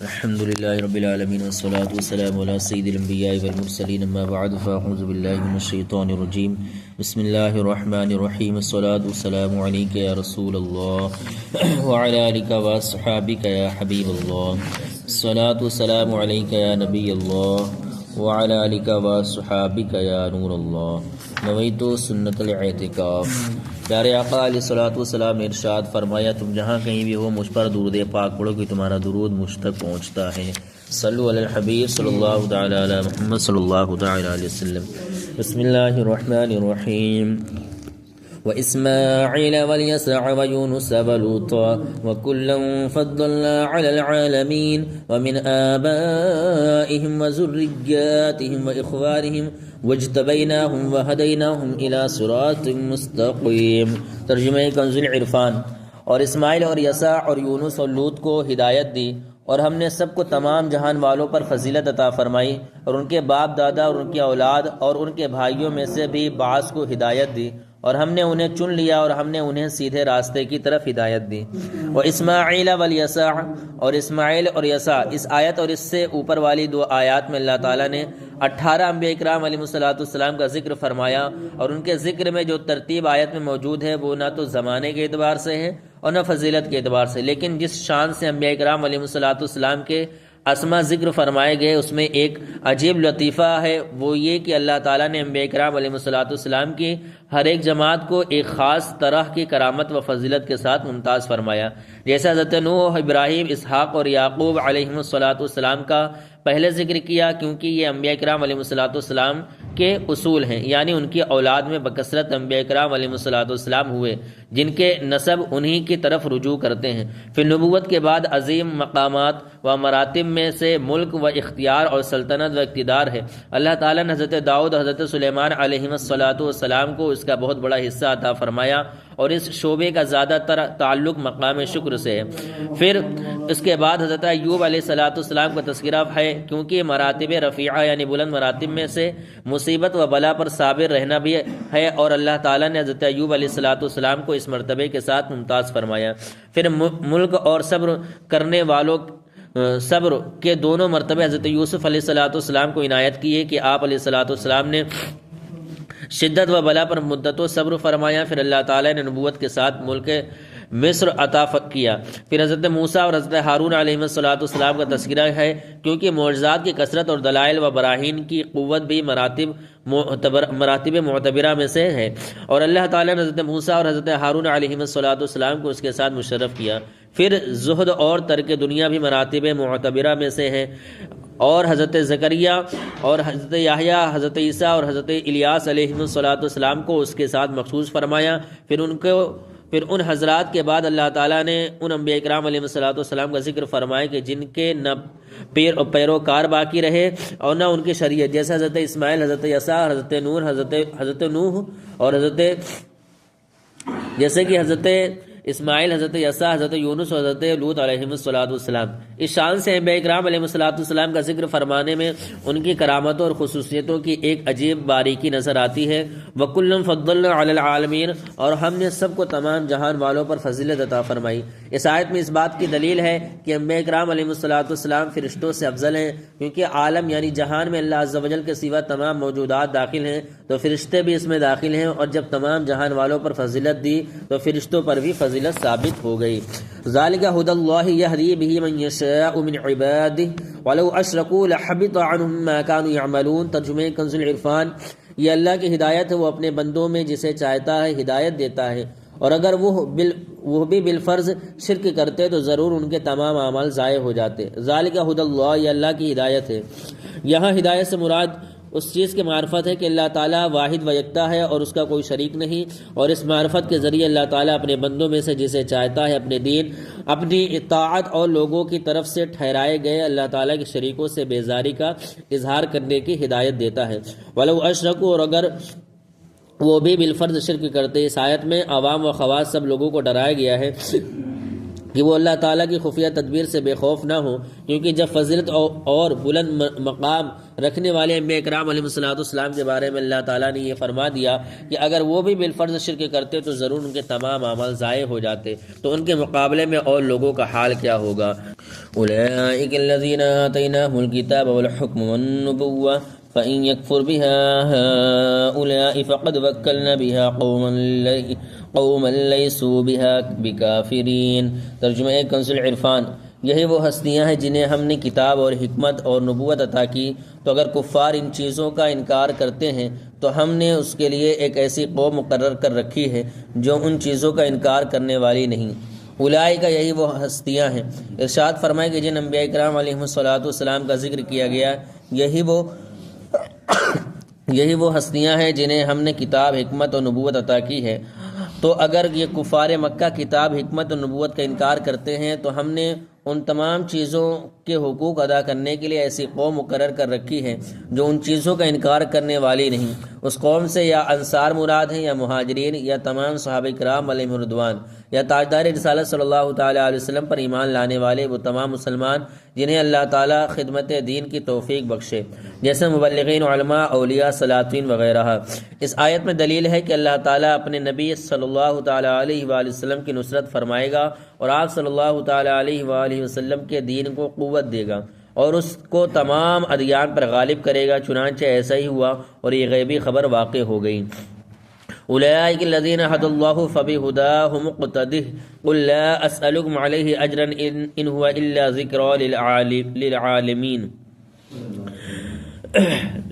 الحمد لله رب العالمين والصلاة والسلام على سيد الأنبياء والمرسلين أما بعد فأعوذ بالله من الشيطان الرجيم بسم الله الرحمن الرحيم الصلاة والسلام عليك يا رسول الله وعلى آلك وأصحابك يا حبيب الله الصلاة والسلام عليك يا نبي الله وعلى آلك وأصحابك يا نور الله نويت سنة الاعتکاف۔ پیارے آقا علیہ الصلوۃ والسلام نے ارشاد فرمایا، تم جہاں کہیں بھی ہو مجھ پر درود پاک پڑھو کہ تمہارا درود مجھ تک پہنچتا ہے۔ صلو علی الحبیب صلی اللہ تعالی علی محمد صلی اللہ تعالی علیہ وسلم۔ بسم اللہ الرحمن الرحیم۔ وإسماعيل واليسع ويونس ولوطا وكلا فضلنا على العالمين ومن آبائهم وذرياتهم وإخوانهم واجتبيناهم وهديناهم إلى صراط مستقيم۔ ترجمہ کنز العرفان۔ اور اسماعیل اور یسع اور یونس اور لوط کو ہدایت دی، اور ہم نے سب کو تمام جہان والوں پر فضیلت عطا فرمائی، اور ان کے باپ دادا اور ان کی اولاد اور ان کے بھائیوں میں سے بھی بعض کو ہدایت دی، اور ہم نے انہیں چن لیا اور ہم نے انہیں سیدھے راستے کی طرف ہدایت دی۔ واسماعیل والیسع، اور اسماعیل اور یسع، اس آیت اور اس سے اوپر والی دو آیات میں اللہ تعالیٰ نے 18 انبیاء اکرام علیہ السلام کا ذکر فرمایا، اور ان کے ذکر میں جو ترتیب آیت میں موجود ہے وہ نہ تو زمانے کے اعتبار سے ہے اور نہ فضیلت کے اعتبار سے، لیکن جس شان سے انبیاء اکرام علیہ السلام کے اسما ذکر فرمائے گئے اس میں ایک عجیب لطیفہ ہے، وہ یہ کہ اللہ تعالیٰ نے انبیاء اکرام علیہ السلام کی ہر ایک جماعت کو ایک خاص طرح کی کرامت و فضیلت کے ساتھ ممتاز فرمایا۔ جیسے حضرت نوح، ابراہیم، اسحاق اور یعقوب علیہ السلام کا پہلے ذکر کیا، کیونکہ یہ انبیاء اکرام علیہ السلام کے اصول ہیں، یعنی ان کی اولاد میں بکثرت انبیاء اکرام علیہ السلام ہوئے جن کے نسب انہی کی طرف رجوع کرتے ہیں۔ پھر نبوت کے بعد عظیم مقامات و مراتب میں سے ملک و اختیار اور سلطنت و اقتدار ہے۔ اللہ تعالیٰ نے حضرت داؤد اور حضرت سلیمان علیہ السلام کو اس کا بہت بڑا حصہ عطا فرمایا، اور اس شعبے کا زیادہ تر تعلق مقام شکر سے ہے۔ پھر اس کے بعد حضرت ایوب علیہ السلام کا تذکرہ ہے، کیونکہ مراتب رفیعہ یعنی بلند مراتب میں سے مصیبت و بلا پر صابر رہنا بھی ہے، اور اللہ تعالیٰ نے حضرت ایوب علیہ السلام کو اس مرتبے کے ساتھ ممتاز فرمایا۔ پھر ملک اور صبر کرنے والوں صبر کے دونوں مرتبے حضرت یوسف علیہ السلام کو عنایت کی ہے کہ آپ علیہ السلام نے شدت و بلا پر مدت و صبر فرمایا۔ پھر اللہ تعالیٰ نے نبوت کے ساتھ ملک مصر عطا کیا۔ پھر حضرت موسیٰ اور حضرت ہارون علیہ السلام کا تذکرہ ہے، کیونکہ معجزات کی کثرت اور دلائل و براہین کی قوت بھی مراتب معتبرہ میں سے ہے، اور اللہ تعالیٰ نے حضرت موسیٰ اور حضرت ہارون علیہ السلام کو اس کے ساتھ مشرف کیا۔ پھر زہد اور ترک دنیا بھی مراتب معتبرہ میں سے ہیں، اور حضرت زکریا اور حضرت یحییٰ، حضرت عیسیٰ اور حضرت الیاس علیہ السلام کو اس کے ساتھ مخصوص فرمایا۔ پھر ان حضرات کے بعد اللہ تعالیٰ نے ان انبیاء اکرام علیہ السلام کا ذکر فرمایا کہ جن کے نہ پیروکار باقی رہے اور نہ ان کی شریعت، جیسے حضرت اسماعیل، حضرت یسع، حضرت نوح اور جیسے کہ حضرت اسماعیل، حضرت یسع، حضرت یونس اور حضرت لوط علیہ السلام۔ اس شان سے انبیاء اکرام علیہ السلام کا ذکر فرمانے میں ان کی کرامتوں اور خصوصیتوں کی ایک عجیب باریکی نظر آتی ہے۔ وَكُلًّا فَضَّلْنَا عَلَى الْعَالَمِينَ، اور ہم نے سب کو تمام جہان والوں پر فضیلت عطا فرمائی۔ اس آیت میں اس بات کی دلیل ہے کہ انبیاء اکرام علیہ السلام فرشتوں سے افضل ہیں، کیونکہ عالم یعنی جہان میں اللہ عز و جل کے سوا تمام موجودات داخل ہیں، تو فرشتے بھی اس میں داخل ہیں، اور جب تمام جہان والوں پر فضیلت دی تو فرشتوں پر بھی فضیلت ثابت ہو گئی۔ ذالک ھدی اللہ یہدی بہ من یشاء من عبادہ ولو اشرکوا لحبط عنہم ما کانوا یعملون۔ ترجمہ کنز العرفان۔ یہ اللہ کی ہدایت ہے، وہ اپنے بندوں میں جسے چاہتا ہے ہدایت دیتا ہے، اور اگر وہ بھی بالفرض شرک کرتے تو ضرور ان کے تمام اعمال ضائع ہو جاتے۔ ذالک ھدی اللہ، یہ اللہ کی ہدایت ہے۔ یہاں ہدایت سے مراد اس چیز کی معرفت ہے کہ اللہ تعالیٰ واحد و یکتا ہے اور اس کا کوئی شریک نہیں، اور اس معرفت کے ذریعے اللہ تعالیٰ اپنے بندوں میں سے جسے چاہتا ہے اپنے دین، اپنی اطاعت اور لوگوں کی طرف سے ٹھہرائے گئے اللہ تعالیٰ کے شریکوں سے بیزاری کا اظہار کرنے کی ہدایت دیتا ہے۔ وَلَوْ أَشْرَكُوا، اور اگر وہ بھی بالفرض شرک کرتے۔ اس آیت میں عوام و خواص سب لوگوں کو ڈرایا گیا ہے، کہ وہ اللہ تعالیٰ کی خفیہ تدبیر سے بے خوف نہ ہو، کیونکہ جب فضیلت اور بلند مقام رکھنے والے انبیاء کرام علیہ السلام کے بارے میں اللہ تعالیٰ نے یہ فرما دیا کہ اگر وہ بھی بالفرض شرک کرتے تو ضرور ان کے تمام اعمال ضائع ہو جاتے، تو ان کے مقابلے میں اور لوگوں کا حال کیا ہوگا۔ اولئک الذین آتیناہم الکتاب والحکم والنبوۃ فإن يكفر بها هؤلاء فقد وكلنا بها قوما ليسوا بها بكافرين۔ ترجمہ کنز العرفان۔ یہی وہ ہستیاں ہیں جنہیں ہم نے کتاب اور حکمت اور نبوت عطا کی، تو اگر کفار ان چیزوں کا انکار کرتے ہیں تو ہم نے اس کے لیے ایک ایسی قوم مقرر کر رکھی ہے جو ان چیزوں کا انکار کرنے والی نہیں۔ اولئک کا یہی وہ ہستیاں ہیں۔ ارشاد فرمائے کہ جن انبیاء کرام علیہ السلام کا ذکر کیا گیا، یہی وہ ہستیاں ہیں جنہیں ہم نے کتاب، حکمت اور نبوت عطا کی ہے۔ تو اگر یہ کفار مکہ کتاب، حکمت اور نبوت کا انکار کرتے ہیں تو ہم نے ان تمام چیزوں کے حقوق ادا کرنے کے لیے ایسی قوم مقرر کر رکھی ہے جو ان چیزوں کا انکار کرنے والی نہیں۔ اس قوم سے یا انصار مراد ہیں، یا مہاجرین، یا تمام صحابہ کرام علیہم رضوان، یا تاجدار رسالت صلی اللہ تعالیٰ علیہ وسلم پر ایمان لانے والے وہ تمام مسلمان جنہیں اللہ تعالیٰ خدمت دین کی توفیق بخشے، جیسے مبلغین، علماء، اولیاء، سلاطین وغیرہ۔ اس آیت میں دلیل ہے کہ اللہ تعالیٰ اپنے نبی صلی اللہ تعالیٰ علیہ وآلہ وسلم کی نصرت فرمائے گا اور آپ صلی اللہ تعالیٰ علیہ وآلہ وسلم کے دین کو قوت دے گا اور اس کو تمام ادیان پر غالب کرے گا۔ چنانچہ ایسا ہی ہوا اور یہ غیبی خبر واقع ہو گئی۔ اولئک الذین ھدی اللہ فبہداہ مقتدہ قل لا اسألکم علیہ اجرا ان هو الا ذکری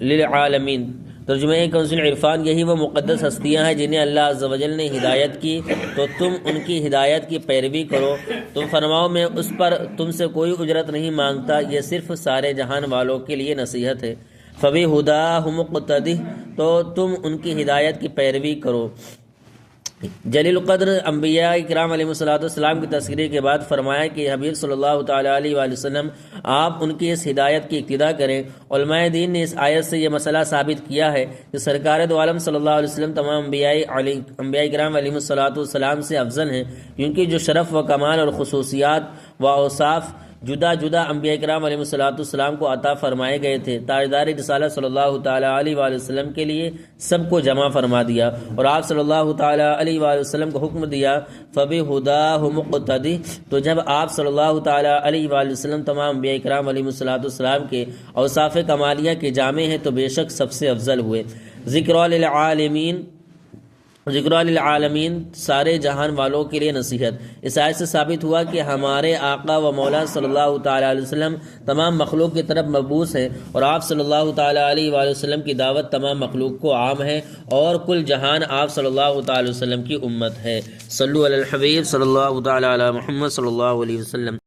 للعالمین۔ ترجمہ کنز العرفان۔ یہی وہ مقدس ہستیاں ہیں جنہیں اللہ عز و جل نے ہدایت کی، تو تم ان کی ہدایت کی پیروی کرو۔ تم فرماؤ میں اس پر تم سے کوئی اجرت نہیں مانگتا، یہ صرف سارے جہان والوں کے لیے نصیحت ہے۔ فبہداہ مقتدہ، تو تم ان کی ہدایت کی پیروی کرو۔ جلیل القدر انبیاء کرام علیہ السلام کی تذکرے کے بعد فرمایا کہ حبیب صلی اللہ تعالیٰ علیہ وآلہ وسلم آپ ان کی اس ہدایت کی اقتداء کریں۔ علماء دین نے اس آیت سے یہ مسئلہ ثابت کیا ہے کہ سرکار دو عالم صلی اللہ علیہ وسلم تمام انبیاء کرام علیہ السلام سے افضل ہیں، کیونکہ جو شرف و کمال اور خصوصیات و اوصاف جدا جدا انبیاء کرام علیہ السلام کو عطا فرمائے گئے تھے، تاجدار رسالت صلی اللہ تعالیٰ علیہ وآلہ وسلم کے لیے سب کو جمع فرما دیا اور آپ صلی اللہ تعالیٰ علیہ وآلہ وسلم کو حکم دیا فبہداہ مقتدہ۔ تو جب آپ صلی اللہ تعالیٰ علیہ وآلہ وسلم تمام انبیاء کرام علیہ السلام کے اوصاف کمالیہ کے جامع ہیں تو بے شک سب سے افضل ہوئے۔ ذکر للعالمین، سارے جہان والوں کے لیے نصیحت۔ اس آیت سے ثابت ہوا کہ ہمارے آقا و مولا صلی اللہ تعالیٰ علیہ وسلم تمام مخلوق کی طرف مبعوث ہیں اور آپ صلی اللہ تعالیٰ علیہ وآلہ وسلم کی دعوت تمام مخلوق کو عام ہے اور کل جہان آپ صلی اللہ تعالیٰ علیہ وسلم کی امت ہے۔ صلو علی الحبیب صلی اللہ تعالیٰ علی محمد صلی اللہ علیہ وسلم۔